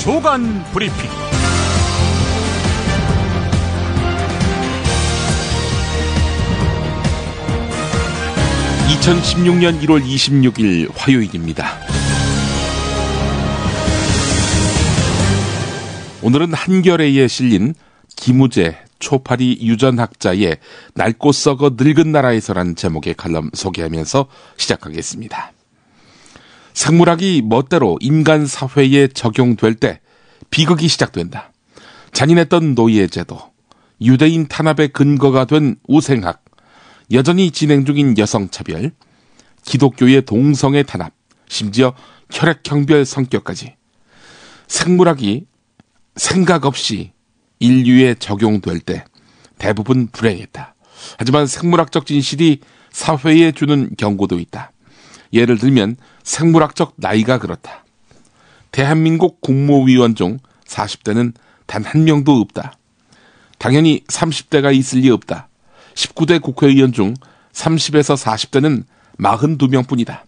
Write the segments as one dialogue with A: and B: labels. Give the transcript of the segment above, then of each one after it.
A: 조간 브리핑.
B: 2016년 1월 26일 화요일입니다. 오늘은 한겨레에 실린 김우재 초파리 유전학자의 낡고 썩어 늙은 나라에서란 제목의 칼럼 소개하면서 시작하겠습니다. 생물학이 멋대로 인간 사회에 적용될 때 비극이 시작된다. 잔인했던 노예제도, 유대인 탄압의 근거가 된 우생학, 여전히 진행 중인 여성차별, 기독교의 동성애 탄압, 심지어 혈액형별 성격까지 생물학이 생각 없이 인류에 적용될 때 대부분 불행했다. 하지만 생물학적 진실이 사회에 주는 경고도 있다. 예를 들면 생물학적 나이가 그렇다. 대한민국 국무위원 중 40대는 단 한 명도 없다. 당연히 30대가 있을 리 없다. 19대 국회의원 중 30에서 40대는 42명뿐이다.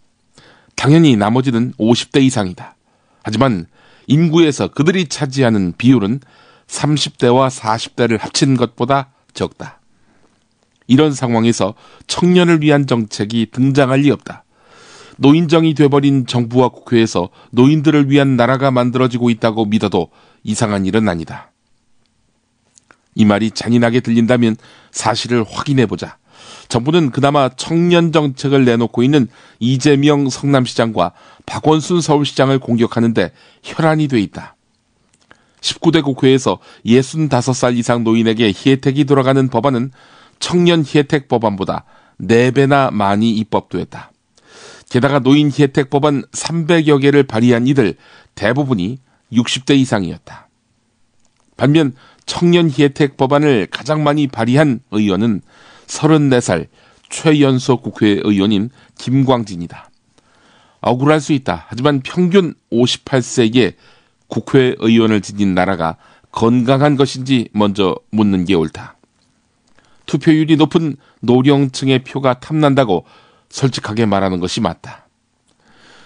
B: 당연히 나머지는 50대 이상이다. 하지만 인구에서 그들이 차지하는 비율은 30대와 40대를 합친 것보다 적다. 이런 상황에서 청년을 위한 정책이 등장할 리 없다. 노인정이 돼버린 정부와 국회에서 노인들을 위한 나라가 만들어지고 있다고 믿어도 이상한 일은 아니다. 이 말이 잔인하게 들린다면 사실을 확인해보자. 정부는 그나마 청년 정책을 내놓고 있는 이재명 성남시장과 박원순 서울시장을 공격하는데 혈안이 돼 있다. 19대 국회에서 65살 이상 노인에게 혜택이 돌아가는 법안은 청년 혜택 법안보다 4배나 많이 입법됐다. 게다가 노인 혜택 법안 300여 개를 발의한 이들 대부분이 60대 이상이었다. 반면 청년 혜택 법안을 가장 많이 발의한 의원은 34살 최연소 국회의원인 김광진이다. 억울할 수 있다. 하지만 평균 58세의 국회의원을 지닌 나라가 건강한 것인지 먼저 묻는 게 옳다. 투표율이 높은 노령층의 표가 탐난다고 솔직하게 말하는 것이 맞다.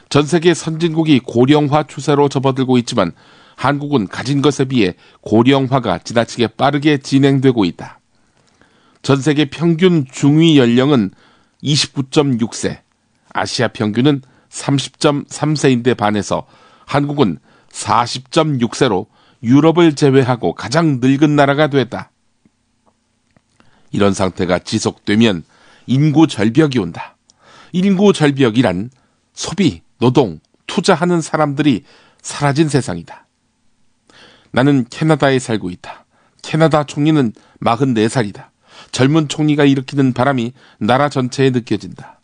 B: 전 세계 선진국이 고령화 추세로 접어들고 있지만 한국은 가진 것에 비해 고령화가 지나치게 빠르게 진행되고 있다. 전 세계 평균 중위 연령은 29.6세, 아시아 평균은 30.3세인데 반해서 한국은 40.6세로 유럽을 제외하고 가장 늙은 나라가 됐다. 이런 상태가 지속되면 인구 절벽이 온다. 인구 절벽이란 소비, 노동, 투자하는 사람들이 사라진 세상이다. 나는 캐나다에 살고 있다. 캐나다 총리는 44살이다. 젊은 총리가 일으키는 바람이 나라 전체에 느껴진다.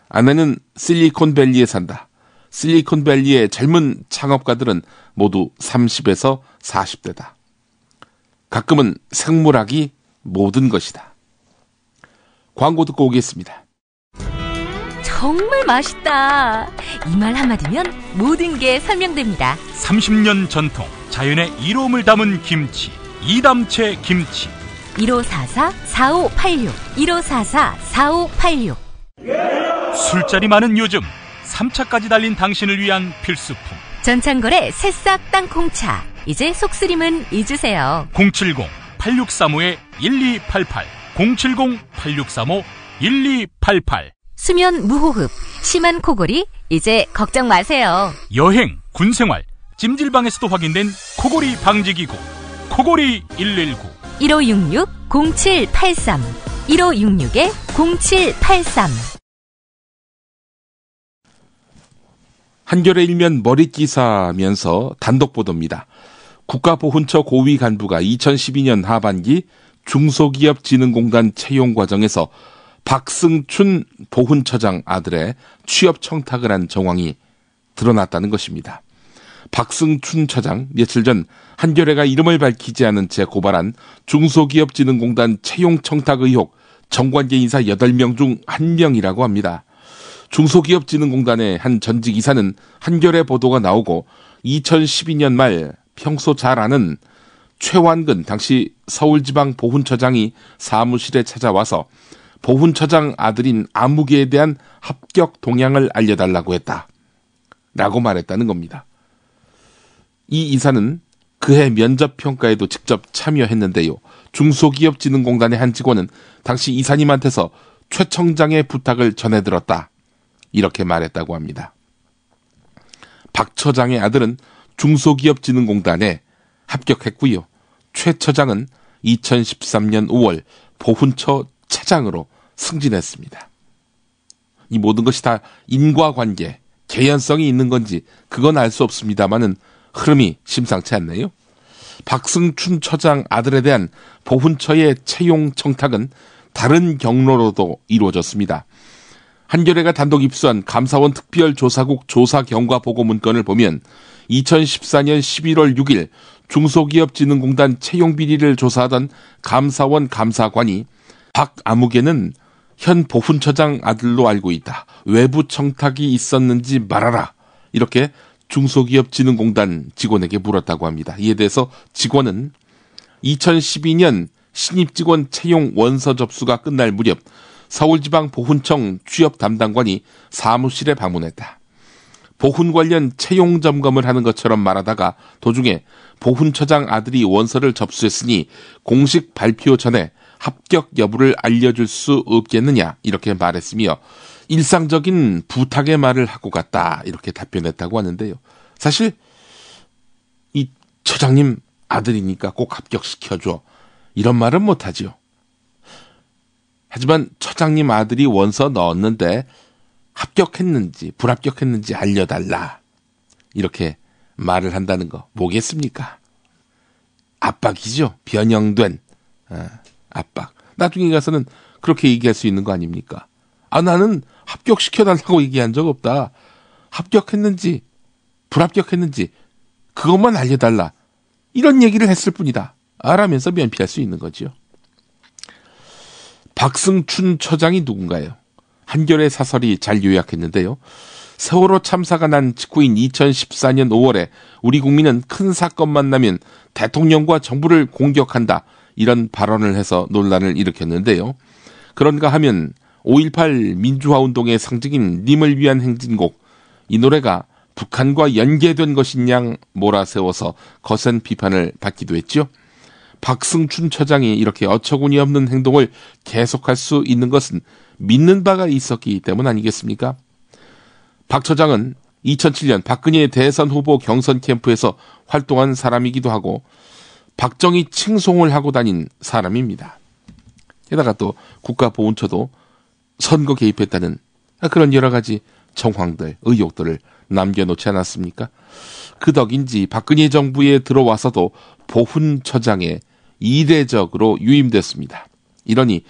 B: 아내는 실리콘밸리에 산다. 실리콘밸리의 젊은 창업가들은 모두 30에서 40대다. 가끔은 생물학이 모든 것이다. 광고 듣고 오겠습니다.
C: 정말 맛있다. 이 말 한마디면 모든 게 설명됩니다.
A: 30년 전통 자연의 이로움을 담은 김치, 이담채 김치.
C: 1544-4586 1544-4586.
A: 술자리 많은 요즘 3차까지 달린 당신을 위한 필수품
C: 전창걸의 새싹 땅콩차. 이제 속쓰림은 잊으세요.
A: 070-8635-1288 070-8635-1288.
C: 수면 무호흡, 심한 코골이 이제 걱정 마세요.
A: 여행, 군생활, 찜질방에서도 확인된 코골이 방지기구 코골이 119
C: 1566-0783 1566-0783.
B: 한겨레 일면 머릿기사면서 단독보도입니다. 국가보훈처 고위 간부가 2012년 하반기 중소기업진흥공단 채용 과정에서 박승춘 보훈처장 아들의 취업 청탁을 한 정황이 드러났다는 것입니다. 박승춘 처장 며칠 전 한겨레가 이름을 밝히지 않은 채 고발한 중소기업진흥공단 채용 청탁 의혹 정관계 인사 8명 중 1명이라고 합니다. 중소기업진흥공단의 한 전직 이사는 한겨레 보도가 나오고 2012년 말 평소 잘 아는 최완근 당시 서울지방 보훈처장이 사무실에 찾아와서 보훈처장 아들인 아무개에 대한 합격 동향을 알려달라고 했다. 라고 말했다는 겁니다. 이 이사는 그해 면접평가에도 직접 참여했는데요. 중소기업진흥공단의 한 직원은 당시 이사님한테서 최 청장의 부탁을 전해들었다. 이렇게 말했다고 합니다. 박 처장의 아들은 중소기업진흥공단에 합격했고요. 최 처장은 2013년 5월 보훈처 차장으로 승진했습니다. 이 모든 것이 다 인과관계, 개연성이 있는 건지 그건 알 수 없습니다만은 흐름이 심상치 않네요. 박승춘 처장 아들에 대한 보훈처의 채용 청탁은 다른 경로로도 이루어졌습니다. 한겨레가 단독 입수한 감사원 특별조사국 조사경과보고 문건을 보면 2014년 11월 6일 중소기업진흥공단 채용비리를 조사하던 감사원 감사관이 박아무개는 현 보훈처장 아들로 알고 있다. 외부 청탁이 있었는지 말하라. 이렇게 중소기업진흥공단 직원에게 물었다고 합니다. 이에 대해서 직원은 2012년 신입직원 채용 원서 접수가 끝날 무렵 서울지방 보훈청 취업 담당관이 사무실에 방문했다. 보훈 관련 채용 점검을 하는 것처럼 말하다가 도중에 보훈처장 아들이 원서를 접수했으니 공식 발표 전에 합격 여부를 알려줄 수 없겠느냐 이렇게 말했으며 일상적인 부탁의 말을 하고 갔다 이렇게 답변했다고 하는데요. 사실 이 처장님 아들이니까 꼭 합격시켜줘 이런 말은 못하죠. 하지만 처장님 아들이 원서 넣었는데 합격했는지 불합격했는지 알려달라 이렇게 말을 한다는 거 뭐겠습니까? 압박이죠. 변형된 압박. 나중에 가서는 그렇게 얘기할 수 있는 거 아닙니까? 나는 합격시켜달라고 얘기한 적 없다. 합격했는지 불합격했는지 그것만 알려달라. 이런 얘기를 했을 뿐이다. 라면서 면피할 수 있는 거죠. 박승춘 처장이 누군가요? 한겨레 사설이 잘 요약했는데요. 세월호 참사가 난 직후인 2014년 5월에 우리 국민은 큰 사건만 나면 대통령과 정부를 공격한다. 이런 발언을 해서 논란을 일으켰는데요. 그런가 하면 5.18 민주화운동의 상징인 님을 위한 행진곡 이 노래가 북한과 연계된 것인 몰아세워서 거센 비판을 받기도 했죠. 박승춘 처장이 이렇게 어처구니 없는 행동을 계속할 수 있는 것은 믿는 바가 있었기 때문 아니겠습니까? 박 처장은 2007년 박근혜 대선 후보 경선 캠프에서 활동한 사람이기도 하고 박정희 칭송을 하고 다닌 사람입니다. 게다가 또 국가보훈처도 선거 개입했다는 그런 여러 가지 정황들, 의혹들을 남겨놓지 않았습니까? 그 덕인지 박근혜 정부에 들어와서도 보훈처장에 이례적으로 유임됐습니다. 이러니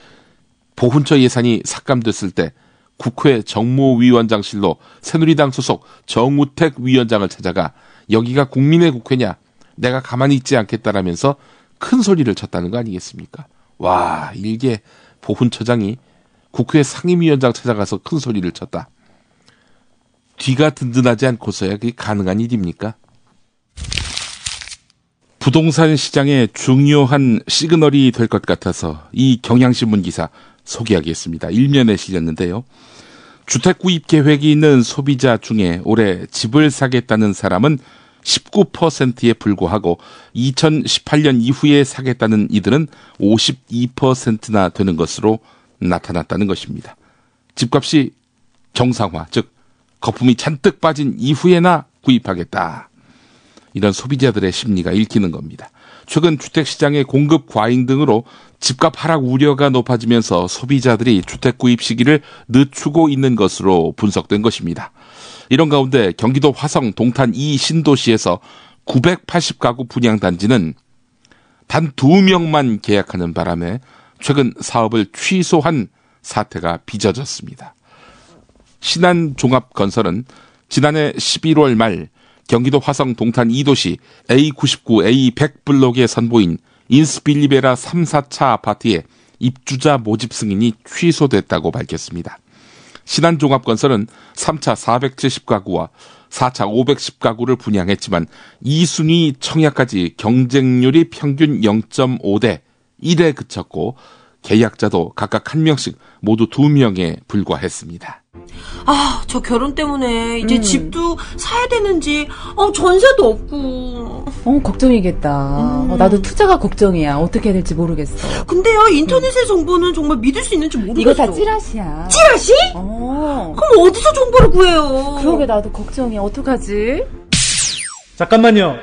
B: 보훈처 예산이 삭감됐을 때 국회 정무위원장실로 새누리당 소속 정우택 위원장을 찾아가 여기가 국민의 국회냐 내가 가만히 있지 않겠다라면서 큰 소리를 쳤다는 거 아니겠습니까? 와, 일개 보훈처장이 국회 상임위원장 찾아가서 큰 소리를 쳤다. 뒤가 든든하지 않고서야 그게 가능한 일입니까? 부동산 시장에 중요한 시그널이 될 것 같아서 이 경향신문 기사 소개하겠습니다. 일면에 실렸는데요. 주택 구입 계획이 있는 소비자 중에 올해 집을 사겠다는 사람은 19%에 불과하고 2018년 이후에 사겠다는 이들은 52%나 되는 것으로 나타났다는 것입니다. 집값이 정상화, 즉 거품이 잔뜩 빠진 이후에나 구입하겠다. 이런 소비자들의 심리가 읽히는 겁니다. 최근 주택시장의 공급 과잉 등으로 집값 하락 우려가 높아지면서 소비자들이 주택 구입 시기를 늦추고 있는 것으로 분석된 것입니다. 이런 가운데 경기도 화성 동탄 이 신도시에서 980가구 분양단지는 단 2명만 계약하는 바람에 최근 사업을 취소한 사태가 빚어졌습니다. 신한종합건설은 지난해 11월 말 경기도 화성 동탄 2도시 A99, A100 블록에 선보인 인스빌리베라 3, 4차 아파트의 입주자 모집 승인이 취소됐다고 밝혔습니다. 신한종합건설은 3차 470가구와 4차 510가구를 분양했지만 2순위 청약까지 경쟁률이 평균 0.5대 1에 그쳤고 계약자도 각각 1명씩 모두 2명에 불과했습니다.
D: 저 결혼 때문에 이제 집도 사야 되는지, 전세도 없고.
E: 걱정이겠다. 나도 투자가 걱정이야. 어떻게 해야 될지 모르겠어.
D: 근데요, 인터넷의 정보는 정말 믿을 수 있는지 모르겠어.
E: 이거 다 찌라시야.
D: 찌라시? 그럼 어디서 정보를 구해요?
E: 그러게 나도 걱정이야. 어떡하지?
F: 잠깐만요.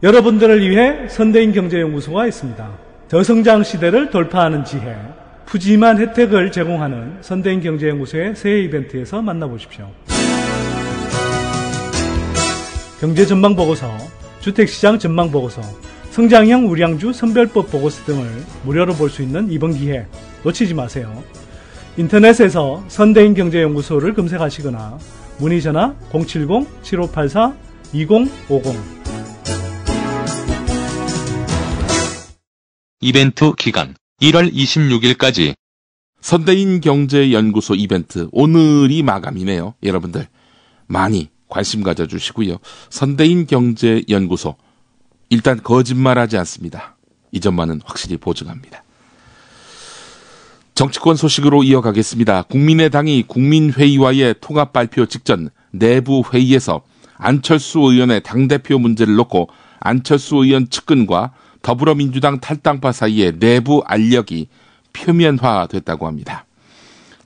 F: 여러분들을 위해 선대인 경제연구소가 있습니다. 저성장 시대를 돌파하는 지혜, 푸짐한 혜택을 제공하는 선대인 경제연구소의 새해 이벤트에서 만나보십시오. 경제전망보고서, 주택시장 전망보고서, 성장형 우량주 선별법 보고서 등을 무료로 볼 수 있는 이번 기회 놓치지 마세요. 인터넷에서 선대인 경제연구소를 검색하시거나 문의전화 070-7584-2050.
G: 이벤트 기간 1월 26일까지.
B: 선대인 경제연구소 이벤트 오늘이 마감이네요. 여러분들 많이 관심 가져주시고요. 선대인 경제연구소 일단 거짓말하지 않습니다. 이 점만은 확실히 보증합니다. 정치권 소식으로 이어가겠습니다. 국민의당이 국민회의와의 통합 발표 직전 내부 회의에서 안철수 의원의 당대표 문제를 놓고 안철수 의원 측근과 더불어민주당 탈당파 사이의 내부 알력이 표면화됐다고 합니다.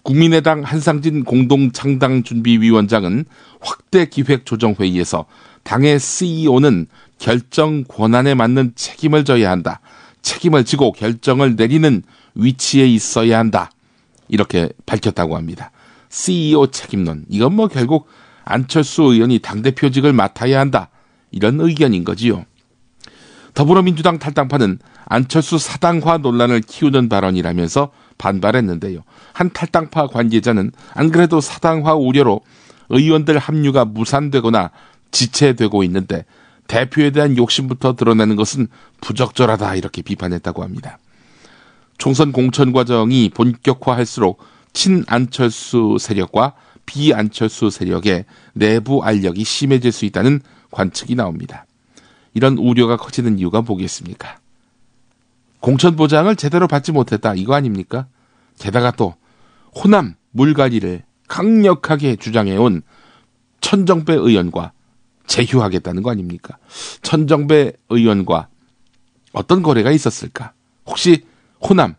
B: 국민의당 한상진 공동창당준비위원장은 확대기획조정회의에서 당의 CEO는 결정 권한에 맞는 책임을 져야 한다. 책임을 지고 결정을 내리는 위치에 있어야 한다. 이렇게 밝혔다고 합니다. CEO 책임론. 이건 결국 안철수 의원이 당대표직을 맡아야 한다. 이런 의견인 거지요. 더불어민주당 탈당파는 안철수 사당화 논란을 키우는 발언이라면서 반발했는데요. 한 탈당파 관계자는 안 그래도 사당화 우려로 의원들 합류가 무산되거나 지체되고 있는데 대표에 대한 욕심부터 드러내는 것은 부적절하다 이렇게 비판했다고 합니다. 총선 공천 과정이 본격화할수록 친안철수 세력과 비안철수 세력의 내부 알력이 심해질 수 있다는 관측이 나옵니다. 이런 우려가 커지는 이유가 뭐겠습니까? 공천 보장을 제대로 받지 못했다 이거 아닙니까? 게다가 또 호남 물갈이를 강력하게 주장해온 천정배 의원과 제휴하겠다는 거 아닙니까? 천정배 의원과 어떤 거래가 있었을까? 혹시 호남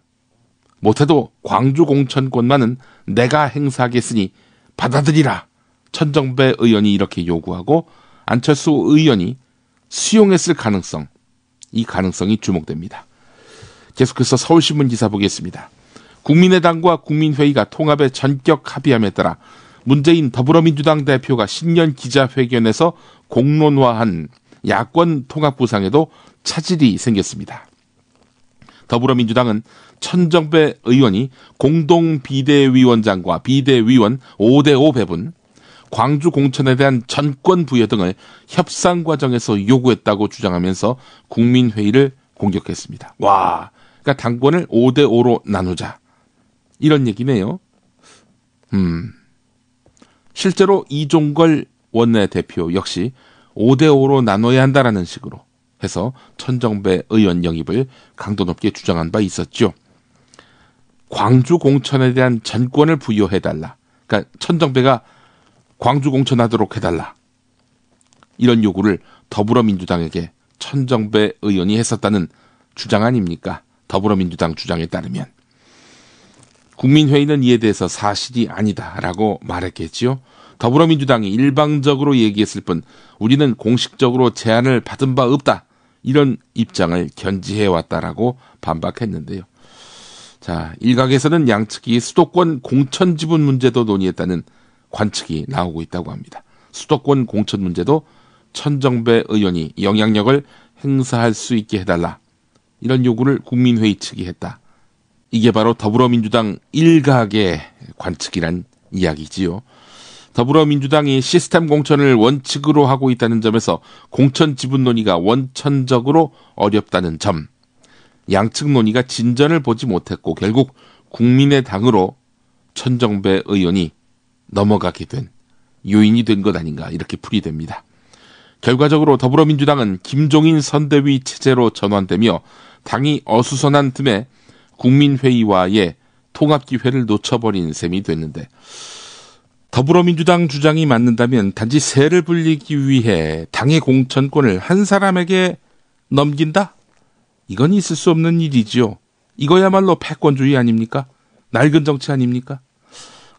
B: 못해도 광주 공천권만은 내가 행사하겠으니 받아들이라. 천정배 의원이 이렇게 요구하고 안철수 의원이 수용했을 가능성, 이 가능성이 주목됩니다. 계속해서 서울신문 기사 보겠습니다. 국민의당과 국민회의가 통합에 전격 합의함에 따라 문재인 더불어민주당 대표가 신년 기자회견에서 공론화한 야권 통합 구상에도 차질이 생겼습니다. 더불어민주당은 천정배 의원이 공동비대위원장과 비대위원 5대5 배분, 광주 공천에 대한 전권 부여 등을 협상 과정에서 요구했다고 주장하면서 국민회의를 공격했습니다. 와, 그러니까 당권을 5대5로 나누자. 이런 얘기네요. 실제로 이종걸 원내대표 역시 5대5로 나눠야 한다라는 식으로 해서 천정배 의원 영입을 강도 높게 주장한 바 있었죠. 광주 공천에 대한 전권을 부여해달라. 그러니까 천정배가 광주 공천하도록 해달라. 이런 요구를 더불어민주당에게 천정배 의원이 했었다는 주장 아닙니까? 더불어민주당 주장에 따르면. 국민회의는 이에 대해서 사실이 아니다라고 말했겠지요. 더불어민주당이 일방적으로 얘기했을 뿐 우리는 공식적으로 제안을 받은 바 없다. 이런 입장을 견지해왔다라고 반박했는데요. 자, 일각에서는 양측이 수도권 공천 지분 문제도 논의했다는 관측이 나오고 있다고 합니다. 수도권 공천 문제도 천정배 의원이 영향력을 행사할 수 있게 해달라. 이런 요구를 국민회의 측이 했다. 이게 바로 더불어민주당 일각의 관측이란 이야기지요. 더불어민주당이 시스템 공천을 원칙으로 하고 있다는 점에서 공천 지분 논의가 원천적으로 어렵다는 점, 양측 논의가 진전을 보지 못했고 결국 국민의당으로 천정배 의원이 넘어가게 된 요인이 된 것 아닌가 이렇게 풀이됩니다. 결과적으로 더불어민주당은 김종인 선대위 체제로 전환되며 당이 어수선한 틈에 국민회의와의 통합기회를 놓쳐버린 셈이 됐는데, 더불어민주당 주장이 맞는다면 단지 세를 불리기 위해 당의 공천권을 한 사람에게 넘긴다? 이건 있을 수 없는 일이지요. 이거야말로 패권주의 아닙니까? 낡은 정치 아닙니까?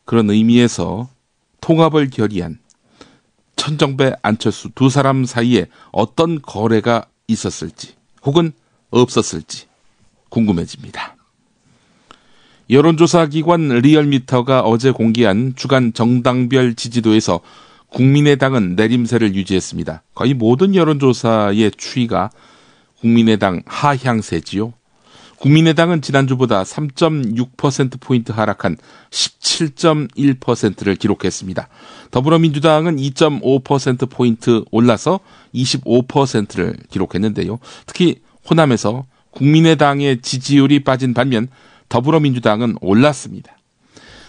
B: 그런 의미에서 통합을 결의한 천정배, 안철수 두 사람 사이에 어떤 거래가 있었을지 혹은 없었을지 궁금해집니다. 여론조사 기관 리얼미터가 어제 공개한 주간 정당별 지지도에서 국민의당은 내림세를 유지했습니다. 거의 모든 여론조사의 추이가 국민의당 하향세지요. 국민의당은 지난주보다 3.6%포인트 하락한 17.1%를 기록했습니다. 더불어민주당은 2.5%포인트 올라서 25%를 기록했는데요. 특히 호남에서 국민의당의 지지율이 빠진 반면 더불어민주당은 올랐습니다.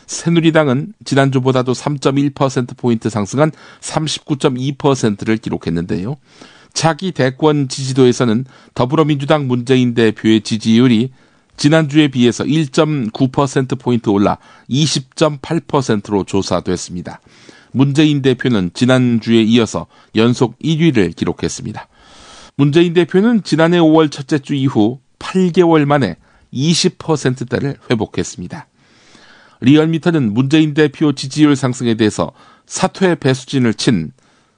B: 새누리당은 지난주보다도 3.1%포인트 상승한 39.2%를 기록했는데요. 차기 대권 지지도에서는 더불어민주당 문재인 대표의 지지율이 지난주에 비해서 1.9%포인트 올라 20.8%로 조사됐습니다. 문재인 대표는 지난주에 이어서 연속 1위를 기록했습니다. 문재인 대표는 지난해 5월 첫째 주 이후 8개월 만에 20%대를 회복했습니다. 리얼미터는 문재인 대표 지지율 상승에 대해서 사퇴 배수진을 친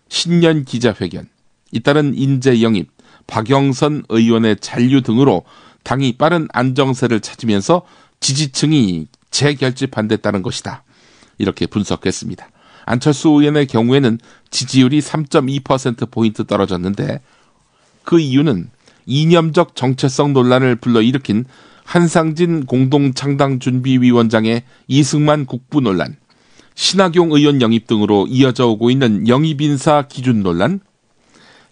B: 신년 기자회견, 잇따른 인재 영입, 박영선 의원의 잔류 등으로 당이 빠른 안정세를 찾으면서 지지층이 재결집한댔다는 것이다. 이렇게 분석했습니다. 안철수 의원의 경우에는 지지율이 3.2%포인트 떨어졌는데 그 이유는 이념적 정체성 논란을 불러일으킨 한상진 공동창당준비위원장의 이승만 국부 논란, 신학용 의원 영입 등으로 이어져 오고 있는 영입인사 기준 논란,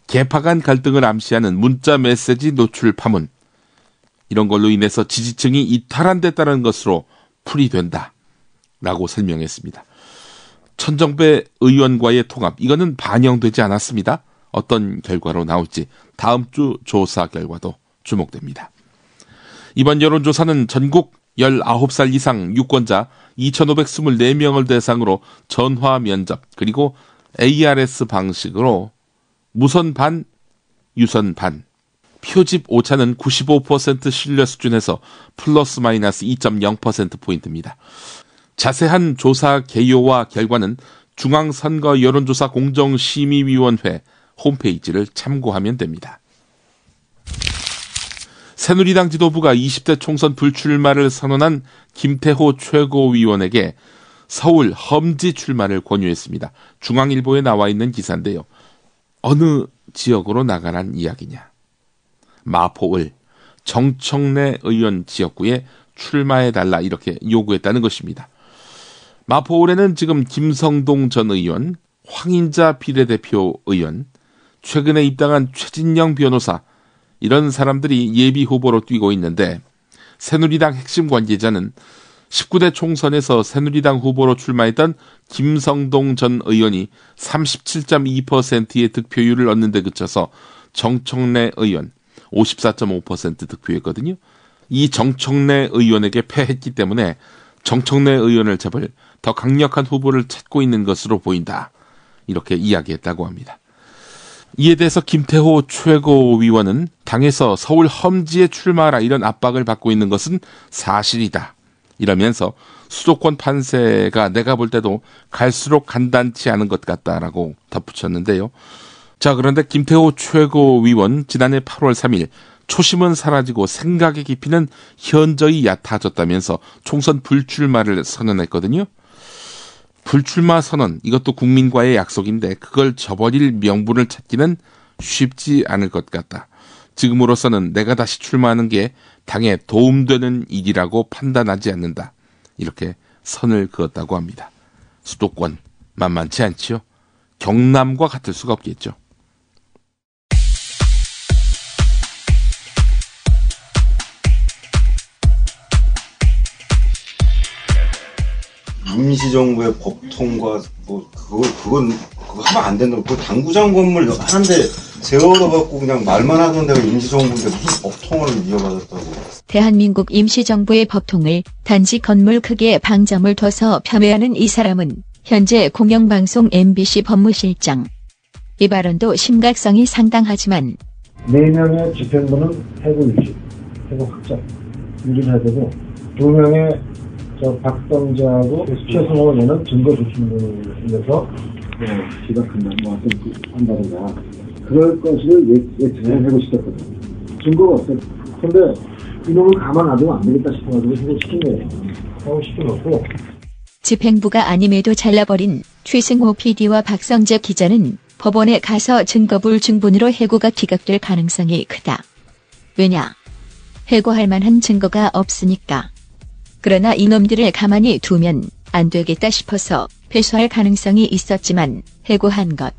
B: 계파 간 갈등을 암시하는 문자 메시지 노출 파문, 이런 걸로 인해서 지지층이 이탈한댔다는 것으로 풀이된다 라고 설명했습니다. 천정배 의원과의 통합, 이거는 반영되지 않았습니다. 어떤 결과로 나올지 다음 주 조사 결과도 주목됩니다. 이번 여론조사는 전국 19살 이상 유권자 2,524명을 대상으로 전화 면접 그리고 ARS 방식으로 무선 반, 유선 반, 표집 오차는 95% 신뢰 수준에서 플러스 마이너스 2.0%포인트입니다. 자세한 조사 개요와 결과는 중앙선거 여론조사 공정심의위원회 홈페이지를 참고하면 됩니다. 새누리당 지도부가 20대 총선 불출마를 선언한 김태호 최고위원에게 서울 험지 출마를 권유했습니다. 중앙일보에 나와 있는 기사인데요. 어느 지역으로 나가란 이야기냐. 마포을 정청래 의원 지역구에 출마해달라 이렇게 요구했다는 것입니다. 마포을에는 지금 김성동 전 의원, 황인자 비례대표 의원, 최근에 입당한 최진영 변호사, 이런 사람들이 예비 후보로 뛰고 있는데 새누리당 핵심 관계자는 19대 총선에서 새누리당 후보로 출마했던 김성동 전 의원이 37.2%의 득표율을 얻는 데 그쳐서 정청래 의원 54.5% 득표했거든요. 이 정청래 의원에게 패했기 때문에 정청래 의원을 잡을 더 강력한 후보를 찾고 있는 것으로 보인다. 이렇게 이야기했다고 합니다. 이에 대해서 김태호 최고위원은 당에서 서울 험지에 출마하라 이런 압박을 받고 있는 것은 사실이다. 이러면서 수도권 판세가 내가 볼 때도 갈수록 간단치 않은 것 같다라고 덧붙였는데요. 자, 그런데 김태호 최고위원 지난해 8월 3일 초심은 사라지고 생각의 깊이는 현저히 얕아졌다면서 총선 불출마를 선언했거든요. 불출마 선언, 이것도 국민과의 약속인데 그걸 저버릴 명분을 찾기는 쉽지 않을 것 같다. 지금으로서는 내가 다시 출마하는 게 당에 도움되는 일이라고 판단하지 않는다. 이렇게 선을 그었다고 합니다. 수도권 만만치 않지요? 경남과 같을 수가 없겠죠.
H: 임시정부의 법 통과 그거 하면 안 된다고. 그 당구장 건물 하는데 세월호갖고 그냥 말만 하던 데가 임시정부인데 무슨 법통을 이어받았다고.
I: 대한민국 임시정부의 법통을 단지 건물 크기에 방점을 둬서 폄훼하는 이 사람은 현재 공영방송 MBC 법무실장. 이 발언도 심각성이 상당하지만
J: 4명의 집행부는 해고 유지, 해고 확정 유지를 해야 되고 2명의 박성재하고 최승호 의원은 증거 조심에서 지각한다, 한다든가 그럴 것을 예측을 하고 싶었거든요. 증거가 없어요. 근데 이놈을 가만 놔두면 안 되겠다 싶어가지고 해고시킨 거예요. 해고시켜놓고
I: 집행부가 아님에도 잘라버린 최승호 PD와 박성재 기자는 법원에 가서 증거불충분으로 해고가 기각될 가능성이 크다. 왜냐? 해고할 만한 증거가 없으니까. 그러나 이놈들을 가만히 두면 안 되겠다 싶어서 패소할 가능성이 있었지만 해고한 것.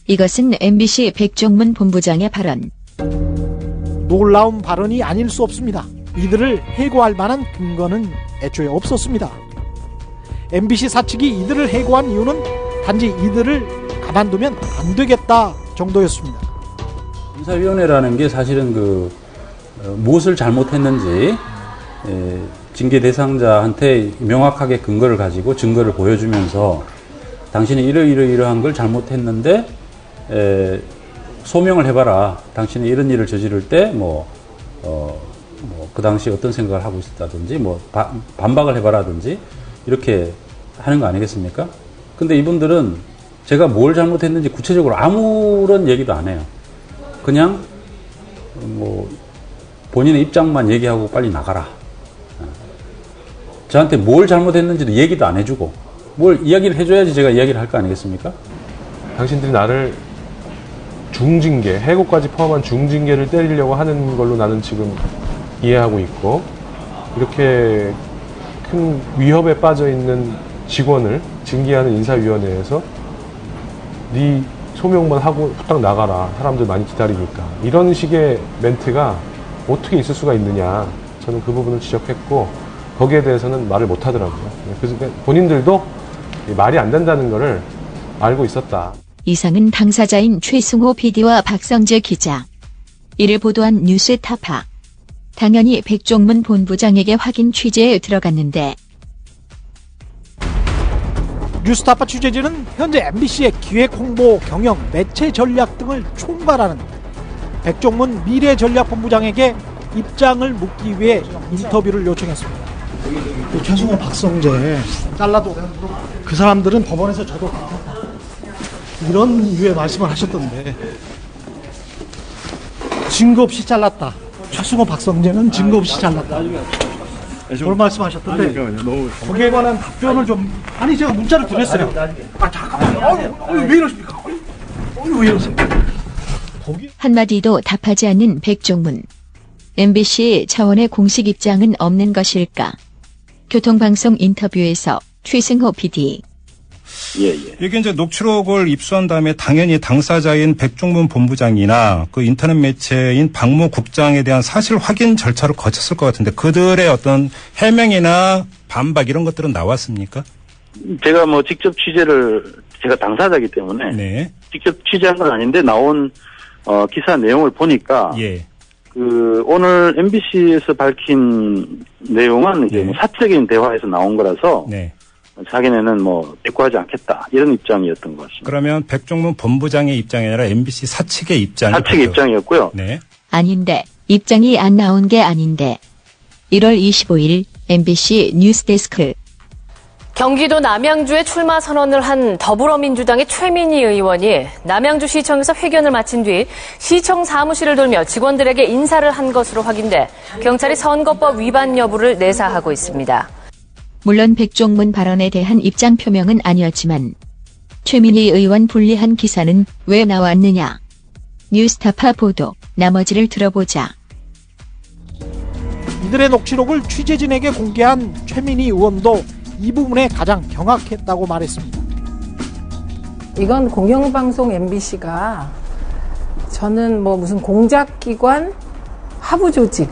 I: 이것은 MBC 백종문 본부장의 발언.
K: 놀라운 발언이 아닐 수 없습니다. 이들을 해고할 만한 근거는 애초에 없었습니다. MBC 사측이 이들을 해고한 이유는 단지 이들을 가만두면 안 되겠다 정도였습니다.
L: 인사위원회라는 게 사실은 무엇을 잘못했는지 징계 대상자한테 명확하게 근거를 가지고 증거를 보여주면서 당신이 이러이러한 걸 잘못했는데 소명을 해봐라. 당신이 이런 일을 저지를 때 그 당시 어떤 생각을 하고 있었다든지 반박을 해봐라든지 이렇게 하는 거 아니겠습니까? 근데 이분들은 제가 뭘 잘못했는지 구체적으로 아무런 얘기도 안 해요. 그냥 본인의 입장만 얘기하고 빨리 나가라. 저한테 뭘 잘못했는지도 얘기도 안 해주고 뭘 이야기를 해줘야지 제가 이야기를 할 거 아니겠습니까?
M: 당신들이 나를 중징계, 해고까지 포함한 중징계를 때리려고 하는 걸로 나는 지금 이해하고 있고 이렇게 큰 위협에 빠져 있는 직원을 징계하는 인사위원회에서 네 소명만 하고 후딱 나가라. 사람들 많이 기다리니까. 이런 식의 멘트가 어떻게 있을 수가 있느냐. 저는 그 부분을 지적했고 거기에 대해서는 말을 못 하더라고요. 그래서 본인들도 말이 안 된다는 거를 알고 있었다.
I: 이상은 당사자인 최승호 PD와 박성재 기자. 이를 보도한 뉴스타파. 당연히 백종문 본부장에게 확인 취재에 들어갔는데
K: 뉴스타파 취재진은 현재 MBC의 기획 홍보, 경영, 매체 전략 등을 총괄하는 백종문 미래전략본부장에게 입장을 묻기 위해 인터뷰를 요청했습니다. 최승호, 박성재 잘라도 그 사람들은 법원에서 저도 이런 유의 말씀을 하셨던데 증거 없이 잘랐다. 최승호, 박성재는 증거 없이 잘랐다. 그런 말씀하셨던데 거기에 관한 답변을 좀 제가 문자를 보냈어요. 잠깐만요. 왜 이러십니까? 왜 이러세요?
I: 한마디도 답하지 않는 백종문. MBC 차원의 공식 입장은 없는 것일까? 교통방송 인터뷰에서 최승호 PD.
N: 이게 이제 녹취록을 입수한 다음에 당연히 당사자인 백종문 본부장이나 그 인터넷 매체인 박모 국장에 대한 사실 확인 절차를 거쳤을 것 같은데 그들의 어떤 해명이나 반박 이런 것들은 나왔습니까?
O: 제가 직접 제가 당사자이기 때문에 직접 취재한 건 아닌데 나온 기사 내용을 보니까 오늘 MBC에서 밝힌 내용은 이제 사적인 대화에서 나온 거라서 자기네는 대꾸하지 않겠다 이런 입장이었던 것 같습니다.
N: 그러면 백종문 본부장의 입장이 아니라 MBC 사측의 입장이
O: 사측의 입장이었고요.
I: 아닌데 입장이 안 나온 게 아닌데 1월 25일 MBC 뉴스데스크.
P: 경기도 남양주에 출마 선언을 한 더불어민주당의 최민희 의원이 남양주시청에서 회견을 마친 뒤 시청 사무실을 돌며 직원들에게 인사를 한 것으로 확인돼 경찰이 선거법 위반 여부를 내사하고 있습니다.
I: 물론 백종문 발언에 대한 입장 표명은 아니었지만 최민희 의원 불리한 기사는 왜 나왔느냐. 뉴스타파 보도. 나머지를 들어보자.
K: 이들의 녹취록을 취재진에게 공개한 최민희 의원도 이 부분에 가장 경악했다고 말했습니다.
Q: 이건 공영방송 MBC가 저는 무슨 공작기관 하부조직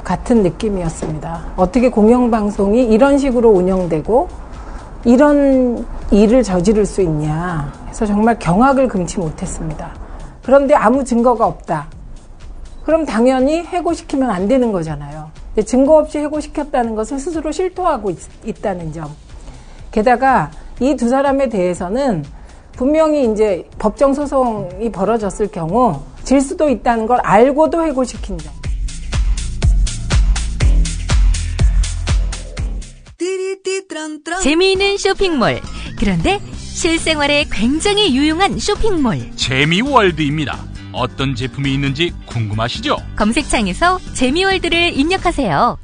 Q: 같은 느낌이었습니다. 어떻게 공영방송이 이런 식으로 운영되고 이런 일을 저지를 수 있냐 해서 정말 경악을 금치 못했습니다. 그런데 아무 증거가 없다. 그럼 당연히 해고시키면 안 되는 거잖아요. 근데 증거 없이 해고시켰다는 것을 스스로 실토하고 있다는 점. 게다가 이 두 사람에 대해서는 분명히 이제 법정 소송이 벌어졌을 경우 질 수도 있다는 걸 알고도 해고시킨 점.
C: 재미있는 쇼핑몰. 그런데 실생활에 굉장히 유용한 쇼핑몰.
A: 재미월드입니다. 어떤 제품이 있는지 궁금하시죠?
C: 검색창에서 재미월드를 입력하세요.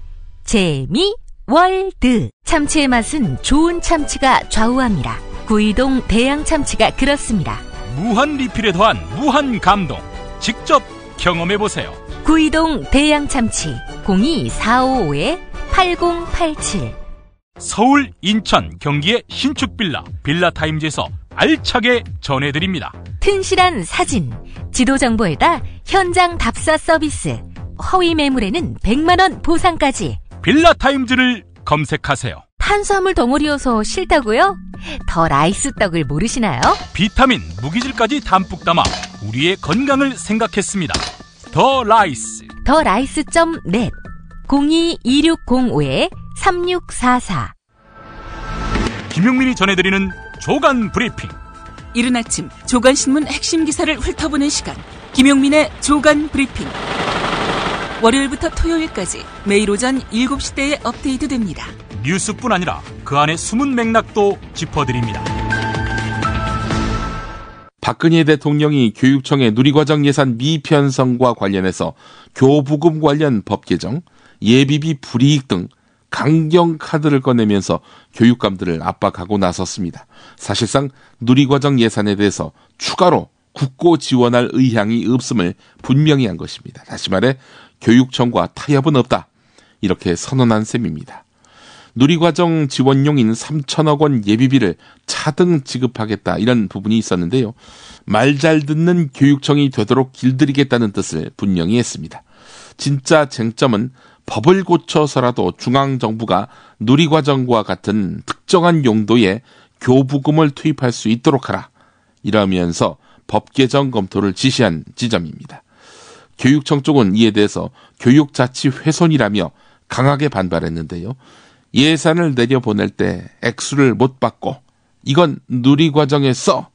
C: 재미월드. 참치의 맛은 좋은 참치가 좌우합니다. 구이동 대양 참치가 그렇습니다.
A: 무한 리필에 더한 무한 감동. 직접 경험해보세요.
C: 구이동 대양 참치 02-455-8087.
A: 서울, 인천, 경기의 신축 빌라 빌라타임즈에서 알차게 전해드립니다.
C: 튼실한 사진, 지도 정보에다 현장 답사 서비스, 허위 매물에는 100만원 보상까지.
A: 빌라타임즈를 검색하세요.
C: 탄수화물 덩어리여서 싫다고요? 더 라이스 떡을 모르시나요?
A: 비타민, 무기질까지 담뿍 담아 우리의 건강을 생각했습니다. 더 라이스.
C: 더 라이스.net 02-2605-3644.
A: 김용민이 전해드리는 조간 브리핑.
R: 이른 아침 조간신문 핵심 기사를 훑어보는 시간, 김용민의 조간 브리핑. 월요일부터 토요일까지 매일 오전 7시대에 업데이트됩니다.
A: 뉴스뿐 아니라 그 안에 숨은 맥락도 짚어드립니다.
B: 박근혜 대통령이 교육청의 누리과정 예산 미편성과 관련해서 교부금 관련 법 개정, 예비비 불이익 등 강경 카드를 꺼내면서 교육감들을 압박하고 나섰습니다. 사실상 누리과정 예산에 대해서 추가로 국고 지원할 의향이 없음을 분명히 한 것입니다. 다시 말해 교육청과 타협은 없다. 이렇게 선언한 셈입니다. 누리과정 지원용인 3천억 원 예비비를 차등 지급하겠다 이런 부분이 있었는데요. 말 잘 듣는 교육청이 되도록 길들이겠다는 뜻을 분명히 했습니다. 진짜 쟁점은 법을 고쳐서라도 중앙정부가 누리과정과 같은 특정한 용도의 교부금을 투입할 수 있도록 하라. 이러면서 법 개정 검토를 지시한 지점입니다. 교육청 쪽은 이에 대해서 교육자치 훼손이라며 강하게 반발했는데요. 예산을 내려보낼 때 액수를 못 받고 이건 누리과정에 써!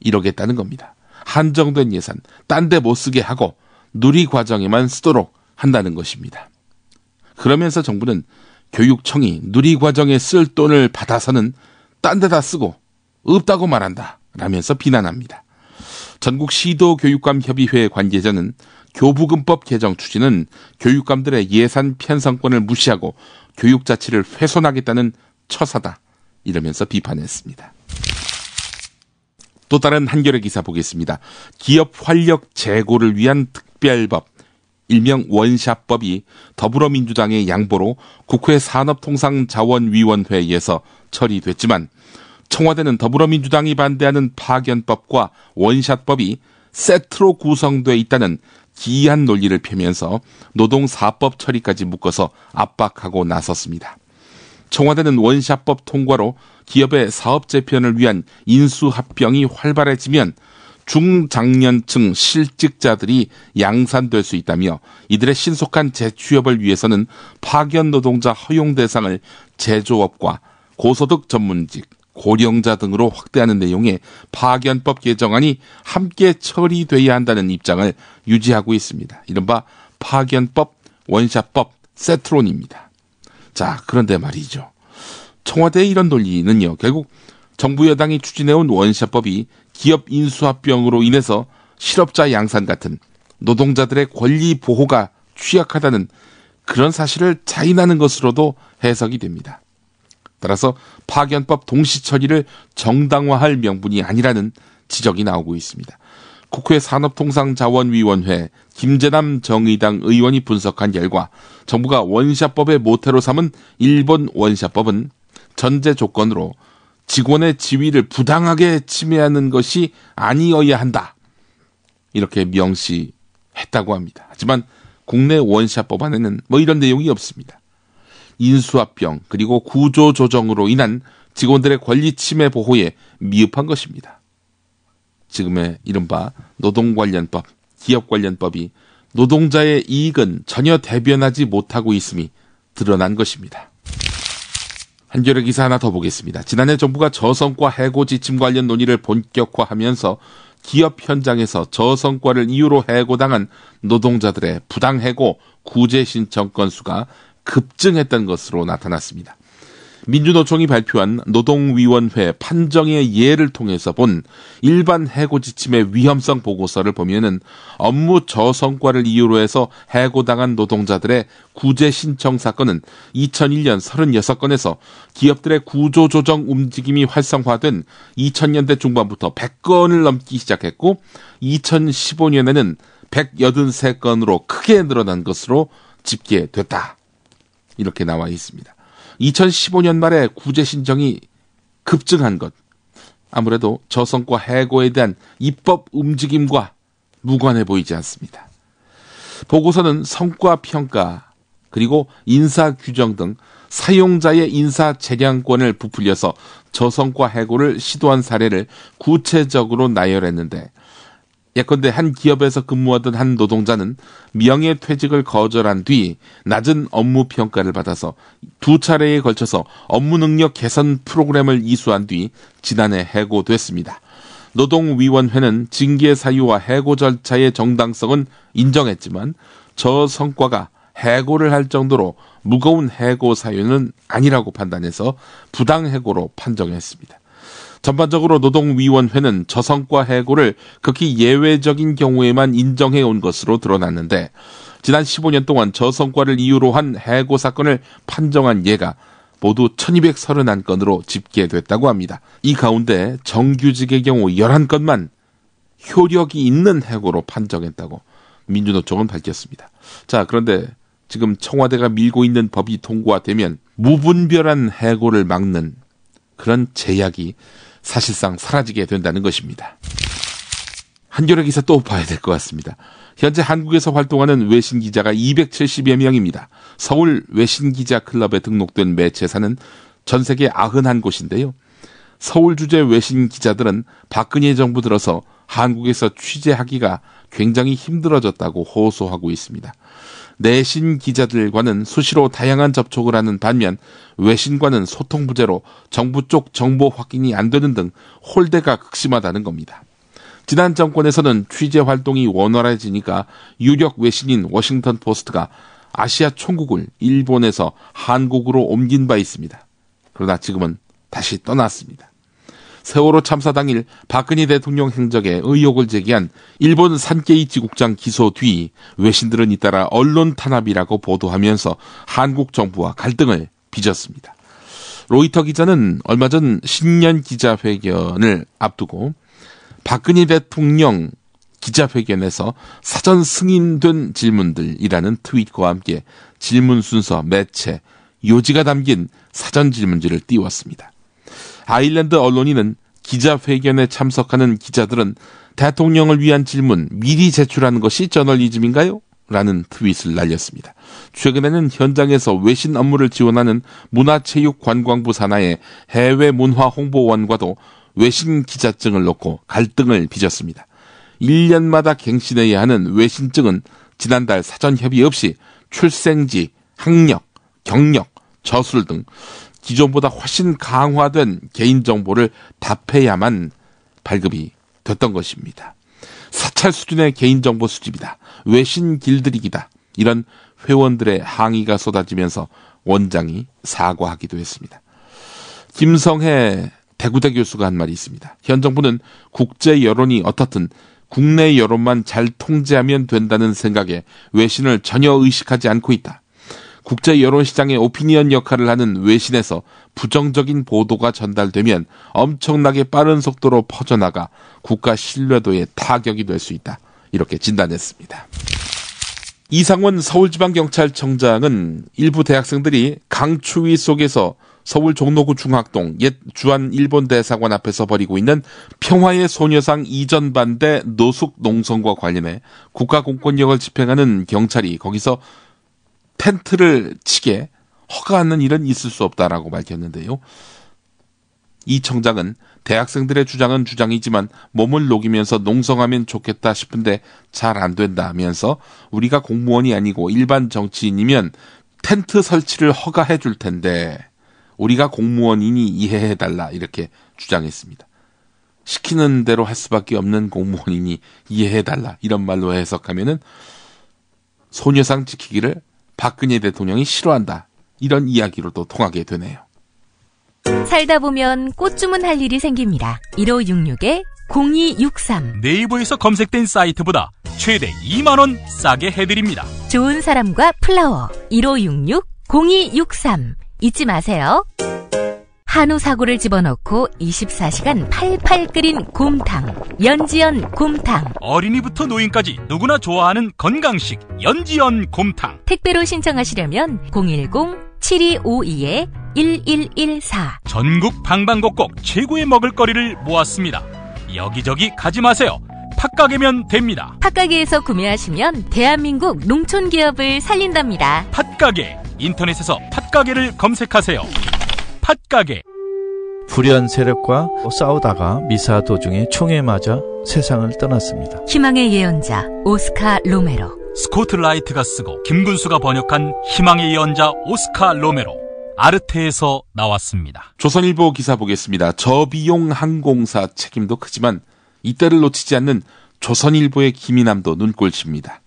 B: 이러겠다는 겁니다. 한정된 예산 딴 데 못 쓰게 하고 누리과정에만 쓰도록 한다는 것입니다. 그러면서 정부는 교육청이 누리과정에 쓸 돈을 받아서는 딴 데다 쓰고 없다고 말한다 라면서 비난합니다. 전국 시도교육감협의회 관계자는 교부금법 개정 추진은 교육감들의 예산 편성권을 무시하고 교육자치를 훼손하겠다는 처사다 이러면서 비판했습니다. 또 다른 한겨레 기사 보겠습니다. 기업 활력 제고를 위한 특별법, 일명 원샷법이 더불어민주당의 양보로 국회 산업통상자원위원회에서 처리됐지만 청와대는 더불어민주당이 반대하는 파견법과 원샷법이 세트로 구성되어 있다는 기이한 논리를 펴면서 노동사법 처리까지 묶어서 압박하고 나섰습니다. 청와대는 원샷법 통과로 기업의 사업 재편을 위한 인수합병이 활발해지면 중장년층 실직자들이 양산될 수 있다며 이들의 신속한 재취업을 위해서는 파견 노동자 허용 대상을 제조업과 고소득 전문직, 고령자 등으로 확대하는 내용의 파견법 개정안이 함께 처리돼야 한다는 입장을 유지하고 있습니다. 이른바 파견법, 원샷법, 세트론입니다. 자, 그런데 말이죠. 청와대의 이런 논리는요, 결국 정부 여당이 추진해온 원샷법이 기업 인수합병으로 인해서 실업자 양산 같은 노동자들의 권리 보호가 취약하다는 그런 사실을 자인하는 것으로도 해석이 됩니다. 따라서 파견법 동시 처리를 정당화할 명분이 아니라는 지적이 나오고 있습니다. 국회 산업통상자원위원회 김재남 정의당 의원이 분석한 결과 정부가 원샷법의 모태로 삼은 일본 원샷법은 전제 조건으로 직원의 지위를 부당하게 침해하는 것이 아니어야 한다. 이렇게 명시했다고 합니다. 하지만 국내 원샷 법안에는 이런 내용이 없습니다. 인수합병 그리고 구조조정으로 인한 직원들의 권리 침해 보호에 미흡한 것입니다. 지금의 이른바 노동관련법, 기업관련법이 노동자의 이익은 전혀 대변하지 못하고 있음이 드러난 것입니다. 한겨레 기사 하나 더 보겠습니다. 지난해 정부가 저성과 해고 지침 관련 논의를 본격화하면서 기업 현장에서 저성과를 이유로 해고당한 노동자들의 부당해고 구제 신청 건수가 급증했던 것으로 나타났습니다. 민주노총이 발표한 노동위원회 판정의 예를 통해서 본 일반 해고 지침의 위험성 보고서를 보면은 업무 저성과를 이유로 해서 해고당한 노동자들의 구제 신청 사건은 2001년 36건에서 기업들의 구조조정 움직임이 활성화된 2000년대 중반부터 100건을 넘기 시작했고 2015년에는 183건으로 크게 늘어난 것으로 집계됐다. 이렇게 나와 있습니다. 2015년 말에 구제 신청이 급증한 것, 아무래도 저성과 해고에 대한 입법 움직임과 무관해 보이지 않습니다. 보고서는 성과 평가 그리고 인사 규정 등 사용자의 인사 재량권을 부풀려서 저성과 해고를 시도한 사례를 구체적으로 나열했는데, 예컨대 한 기업에서 근무하던 한 노동자는 명예퇴직을 거절한 뒤 낮은 업무 평가를 받아서 2차례에 걸쳐서 업무 능력 개선 프로그램을 이수한 뒤 지난해 해고됐습니다. 노동위원회는 징계 사유와 해고 절차의 정당성은 인정했지만 저 성과가 해고를 할 정도로 무거운 해고 사유는 아니라고 판단해서 부당해고로 판정했습니다. 전반적으로 노동위원회는 저성과 해고를 극히 예외적인 경우에만 인정해 온 것으로 드러났는데, 지난 15년 동안 저성과를 이유로 한 해고 사건을 판정한 예가 모두 1231건으로 집계됐다고 합니다. 이 가운데 정규직의 경우 11건만 효력이 있는 해고로 판정했다고 민주노총은 밝혔습니다. 자, 그런데 지금 청와대가 밀고 있는 법이 통과되면 무분별한 해고를 막는 그런 제약이 사실상 사라지게 된다는 것입니다. 한겨레 기사 또 봐야 될 것 같습니다. 현재 한국에서 활동하는 외신 기자가 270여 명입니다. 서울 외신 기자 클럽에 등록된 매체사는 전 세계 91곳인데요. 서울 주재 외신 기자들은 박근혜 정부 들어서 한국에서 취재하기가 굉장히 힘들어졌다고 호소하고 있습니다. 내신 기자들과는 수시로 다양한 접촉을 하는 반면 외신과는 소통 부재로 정부 쪽 정보 확인이 안 되는 등 홀대가 극심하다는 겁니다. 지난 정권에서는 취재 활동이 원활해지니까 유력 외신인 워싱턴 포스트가 아시아 총국을 일본에서 한국으로 옮긴 바 있습니다. 그러나 지금은 다시 떠났습니다. 세월호 참사 당일 박근혜 대통령 행적에 의혹을 제기한 일본 산케이치 국장 기소 뒤 외신들은 잇따라 언론 탄압이라고 보도하면서 한국 정부와 갈등을 빚었습니다. 로이터 기자는 얼마 전 신년 기자회견을 앞두고 박근혜 대통령 기자회견에서 사전 승인된 질문들이라는 트윗과 함께 질문 순서, 매체, 요지가 담긴 사전 질문지를 띄웠습니다. 아일랜드 언론인은 기자회견에 참석하는 기자들은 대통령을 위한 질문 미리 제출하는 것이 저널리즘인가요? 라는 트윗을 날렸습니다. 최근에는 현장에서 외신 업무를 지원하는 문화체육관광부 산하의 해외문화홍보원과도 외신 기자증을 놓고 갈등을 빚었습니다. 1년마다 갱신해야 하는 외신증은 지난달 사전 협의 없이 출생지, 학력, 경력, 저술 등 기존보다 훨씬 강화된 개인정보를 답해야만 발급이 됐던 것입니다. 사찰 수준의 개인정보 수집이다. 외신 길들이기다. 이런 회원들의 항의가 쏟아지면서 원장이 사과하기도 했습니다. 김성해 대구대 교수가 한 말이 있습니다. 현 정부는 국제 여론이 어떻든 국내 여론만 잘 통제하면 된다는 생각에 외신을 전혀 의식하지 않고 있다. 국제 여론 시장의 오피니언 역할을 하는 외신에서 부정적인 보도가 전달되면 엄청나게 빠른 속도로 퍼져나가 국가 신뢰도에 타격이 될 수 있다. 이렇게 진단했습니다. 이상원 서울지방경찰청장은 일부 대학생들이 강추위 속에서 서울 종로구 중학동 옛 주한 일본 대사관 앞에서 벌이고 있는 평화의 소녀상 이전 반대 노숙 농성과 관련해 국가공권력을 집행하는 경찰이 거기서 텐트를 치게 허가하는 일은 있을 수 없다라고 밝혔는데요. 이 청장은 대학생들의 주장은 주장이지만 몸을 녹이면서 농성하면 좋겠다 싶은데 잘 안 된다면서 우리가 공무원이 아니고 일반 정치인이면 텐트 설치를 허가해 줄 텐데 우리가 공무원이니 이해해달라 이렇게 주장했습니다. 시키는 대로 할 수밖에 없는 공무원이니 이해해달라 이런 말로 해석하면은 소녀상 지키기를 박근혜 대통령이 싫어한다 이런 이야기로도 통하게 되네요.
C: 살다 보면 꽃 주문할 일이 생깁니다. 1566-0263
A: 네이버에서 검색된 사이트보다 최대 2만원 싸게 해드립니다.
C: 좋은 사람과 플라워 1566-0263 잊지 마세요. 한우 사고를 집어넣고 24시간 팔팔 끓인 곰탕 연지연 곰탕.
A: 어린이부터 노인까지 누구나 좋아하는 건강식 연지연 곰탕.
C: 택배로 신청하시려면 010-7252-1114.
A: 전국 방방곡곡 최고의 먹을거리를 모았습니다. 여기저기 가지 마세요. 팥가게면 됩니다.
C: 팥가게에서 구매하시면 대한민국 농촌기업을 살린답니다.
A: 팥가게. 인터넷에서 팥가게를 검색하세요. 팥가게.
S: 불의한 세력과 싸우다가 미사 도중에 총에 맞아 세상을 떠났습니다.
C: 희망의 예언자 오스카 로메로.
A: 스코트 라이트가 쓰고 김군수가 번역한 희망의 예언자 오스카 로메로. 아르테에서 나왔습니다.
B: 조선일보 기사 보겠습니다. 저비용 항공사 책임도 크지만 이때를 놓치지 않는 조선일보의 기민함도 눈꼴칩니다.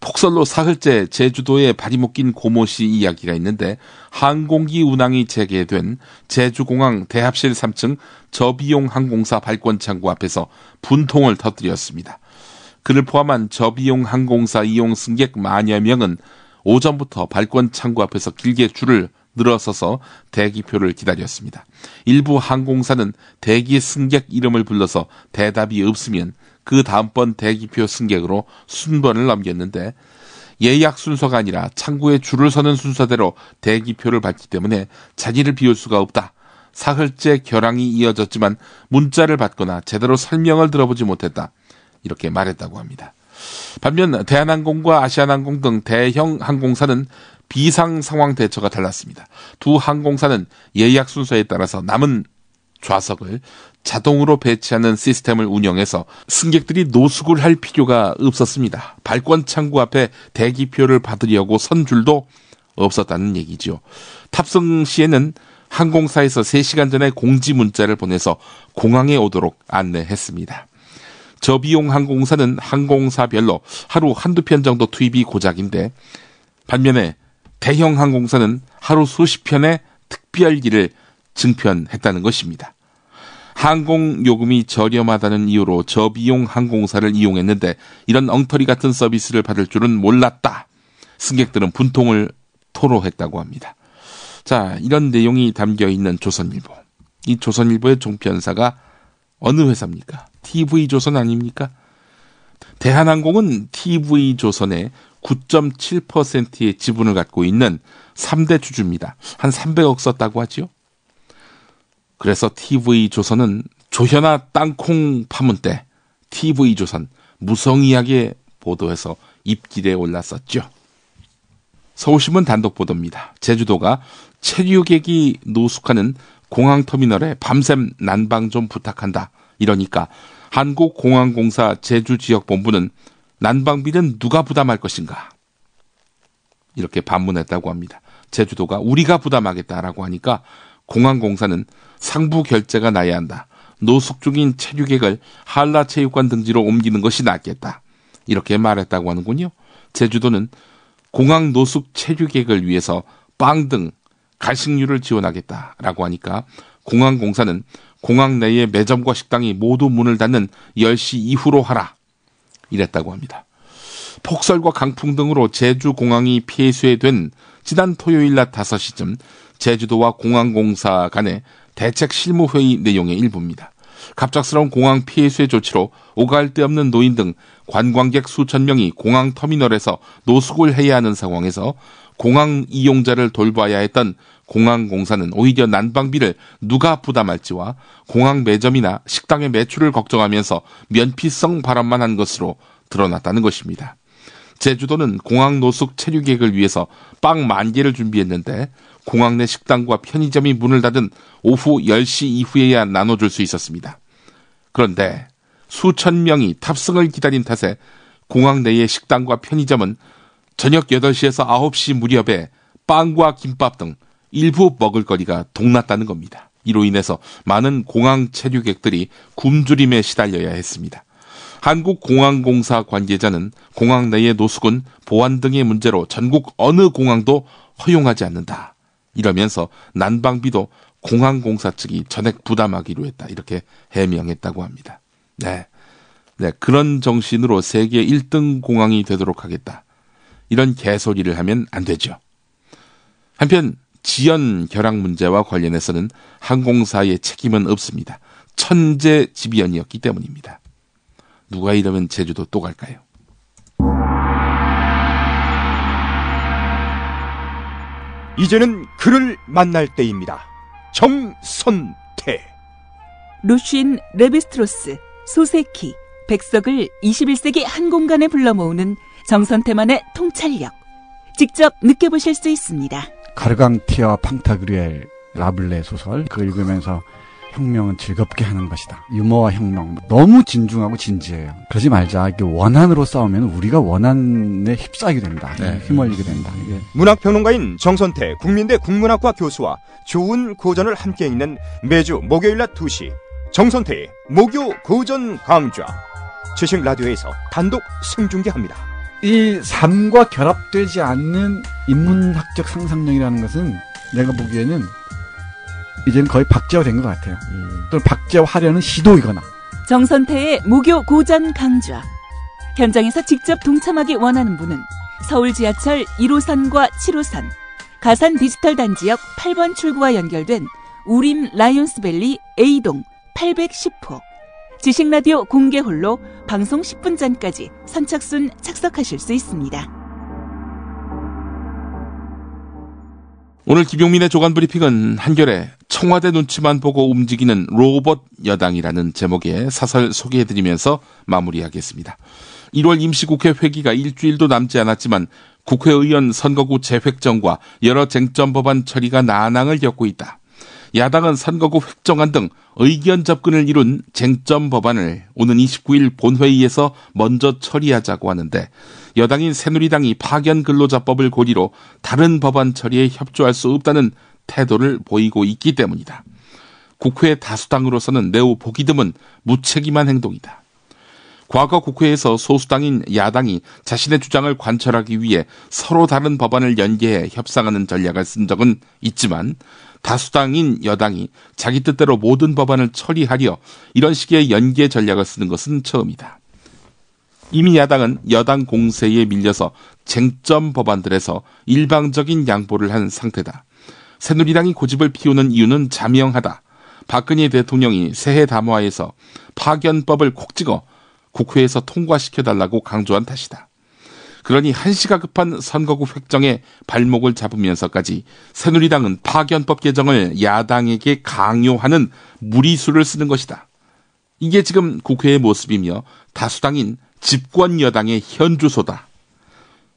B: 폭설로 사흘째 제주도에 발이 묶인 고모씨 이야기가 있는데 항공기 운항이 재개된 제주공항 대합실 3층 저비용 항공사 발권창구 앞에서 분통을 터뜨렸습니다. 그를 포함한 저비용 항공사 이용 승객 만여 명은 오전부터 발권창구 앞에서 길게 줄을 늘어서서 대기표를 기다렸습니다. 일부 항공사는 대기 승객 이름을 불러서 대답이 없으면 그 다음번 대기표 승객으로 순번을 넘겼는데 예약 순서가 아니라 창구에 줄을 서는 순서대로 대기표를 받기 때문에 자리를 비울 수가 없다. 사흘째 결항이 이어졌지만 문자를 받거나 제대로 설명을 들어보지 못했다. 이렇게 말했다고 합니다. 반면 대한항공과 아시아나항공 등 대형 항공사는 비상 상황 대처가 달랐습니다. 두 항공사는 예약 순서에 따라서 남은 좌석을 자동으로 배치하는 시스템을 운영해서 승객들이 노숙을 할 필요가 없었습니다. 발권 창구 앞에 대기표를 받으려고 선 줄도 없었다는 얘기죠. 탑승 시에는 항공사에서 3시간 전에 공지 문자를 보내서 공항에 오도록 안내했습니다. 저비용 항공사는 항공사별로 하루 한두 편 정도 투입이 고작인데 반면에 대형 항공사는 하루 수십 편의 특별기를 증편했다는 것입니다. 항공 요금이 저렴하다는 이유로 저비용 항공사를 이용했는데 이런 엉터리 같은 서비스를 받을 줄은 몰랐다. 승객들은 분통을 토로했다고 합니다. 자, 이런 내용이 담겨있는 조선일보. 이 조선일보의 종편사가 어느 회사입니까? TV조선 아닙니까? 대한항공은 TV조선의 9.7%의 지분을 갖고 있는 3대 주주입니다. 한 300억 썼다고 하죠. 그래서 TV조선은 조현아 땅콩 파문 때 TV조선 무성의하게 보도해서 입길에 올랐었죠. 서울신문 단독 보도입니다. 제주도가 체류객이 노숙하는 공항터미널에 밤샘 난방 좀 부탁한다. 이러니까 한국공항공사 제주지역본부는 난방비는 누가 부담할 것인가? 이렇게 반문했다고 합니다. 제주도가 우리가 부담하겠다라고 하니까 공항공사는 상부 결제가 나야 한다. 노숙 중인 체류객을 한라체육관 등지로 옮기는 것이 낫겠다. 이렇게 말했다고 하는군요. 제주도는 공항 노숙 체류객을 위해서 빵 등 갈식류를 지원하겠다라고 하니까 공항공사는 공항 내의 매점과 식당이 모두 문을 닫는 10시 이후로 하라. 이랬다고 합니다. 폭설과 강풍 등으로 제주공항이 폐쇄된 지난 토요일 낮 5시쯤 제주도와 공항공사 간의 대책 실무회의 내용의 일부입니다. 갑작스러운 공항 폐쇄 조치로 오갈 데 없는 노인 등 관광객 수천 명이 공항 터미널에서 노숙을 해야 하는 상황에서 공항 이용자를 돌봐야 했던 공항공사는 오히려 난방비를 누가 부담할지와 공항 매점이나 식당의 매출을 걱정하면서 면피성 발언만 한 것으로 드러났다는 것입니다. 제주도는 공항 노숙 체류객을 위해서 빵 10,000개를 준비했는데 공항 내 식당과 편의점이 문을 닫은 오후 10시 이후에야 나눠줄 수 있었습니다. 그런데 수천 명이 탑승을 기다린 탓에 공항 내의 식당과 편의점은 저녁 8시에서 9시 무렵에 빵과 김밥 등 일부 먹을거리가 동났다는 겁니다. 이로 인해서 많은 공항 체류객들이 굶주림에 시달려야 했습니다. 한국공항공사 관계자는 공항 내의 노숙은 보안 등의 문제로 전국 어느 공항도 허용하지 않는다. 이러면서 난방비도 공항공사 측이 전액 부담하기로 했다. 이렇게 해명했다고 합니다. 네, 그런 정신으로 세계 1등 공항이 되도록 하겠다. 이런 개소리를 하면 안 되죠. 한편 지연 결항 문제와 관련해서는 항공사의 책임은 없습니다. 천재지변이었기 때문입니다. 누가 이러면 제주도 또 갈까요?
T: 이제는 그를 만날 때입니다. 정선태.
R: 루쉰 레비스트로스, 소세키, 백석을 21세기 한 공간에 불러 모으는 정선태만의 통찰력. 직접 느껴보실 수 있습니다.
U: 가르강티아 팡타그리엘 라블레 소설, 그걸 읽으면서 혁명은 즐겁게 하는 것이다. 유머와 혁명. 너무 진중하고 진지해요. 그러지 말자. 이게 원한으로 싸우면 우리가 원한에 휩싸이게 된다. 휘말리게 된다. 이게.
T: 문학평론가인 정선태 국민대 국문학과 교수와 좋은 고전을 함께 읽는 매주 목요일 낮 2시 정선태의 목요 고전 강좌. 지식 라디오에서 단독 생중계합니다.
U: 이 삶과 결합되지 않는 인문학적 상상력이라는 것은 내가 보기에는 이제는 거의 박제화 된 것 같아요. 또는 박제화하려는 시도이거나.
R: 정선태의 목요 고전 강좌. 현장에서 직접 동참하기 원하는 분은 서울 지하철 1호선과 7호선, 가산 디지털 단지역 8번 출구와 연결된 우림 라이온스밸리 A동 810호. 지식라디오 공개홀로 방송 10분 전까지 선착순 착석하실 수 있습니다.
B: 오늘 김용민의 조간브리핑은 한겨레 청와대 눈치만 보고 움직이는 로봇 여당이라는 제목의 사설 소개해드리면서 마무리하겠습니다. 1월 임시국회 회기가 일주일도 남지 않았지만 국회의원 선거구 재획정과 여러 쟁점 법안 처리가 난항을 겪고 있다. 야당은 선거구 획정안 등 의견 접근을 이룬 쟁점 법안을 오는 29일 본회의에서 먼저 처리하자고 하는데 여당인 새누리당이 파견 근로자법을 고리로 다른 법안 처리에 협조할 수 없다는 태도를 보이고 있기 때문이다. 국회 다수당으로서는 매우 보기 드문 무책임한 행동이다. 과거 국회에서 소수당인 야당이 자신의 주장을 관철하기 위해 서로 다른 법안을 연계해 협상하는 전략을 쓴 적은 있지만 다수당인 여당이 자기 뜻대로 모든 법안을 처리하려 이런 식의 연계 전략을 쓰는 것은 처음이다. 이미 야당은 여당 공세에 밀려서 쟁점 법안들에서 일방적인 양보를 한 상태다. 새누리당이 고집을 피우는 이유는 자명하다. 박근혜 대통령이 새해 담화에서 파견법을 콕 찍어 국회에서 통과시켜달라고 강조한 탓이다. 그러니 한시가 급한 선거구 획정에 발목을 잡으면서까지 새누리당은 파견법 개정을 야당에게 강요하는 무리수를 쓰는 것이다. 이게 지금 국회의 모습이며 다수당인 집권 여당의 현주소다.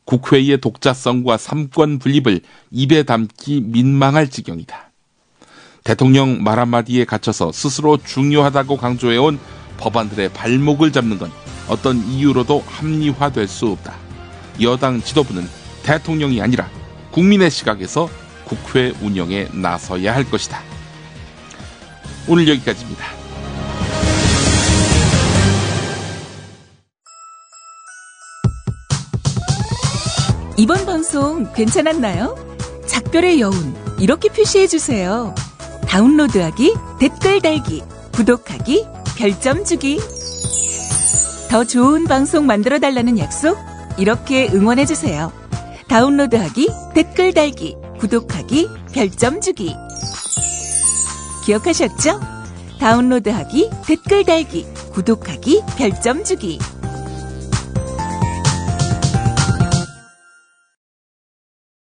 B: 국회의 독자성과 삼권 분립을 입에 담기 민망할 지경이다. 대통령 말 한마디에 갇혀서 스스로 중요하다고 강조해온 법안들의 발목을 잡는 건 어떤 이유로도 합리화될 수 없다. 여당 지도부는 대통령이 아니라 국민의 시각에서 국회 운영에 나서야 할 것이다. 오늘 여기까지입니다.
R: 이번 방송 괜찮았나요? 작별의 여운 이렇게 표시해주세요. 다운로드하기, 댓글 달기, 구독하기, 별점 주기. 더 좋은 방송 만들어달라는 약속 이렇게 응원해주세요. 다운로드하기, 댓글 달기, 구독하기, 별점 주기. 기억하셨죠? 다운로드하기, 댓글 달기, 구독하기, 별점 주기.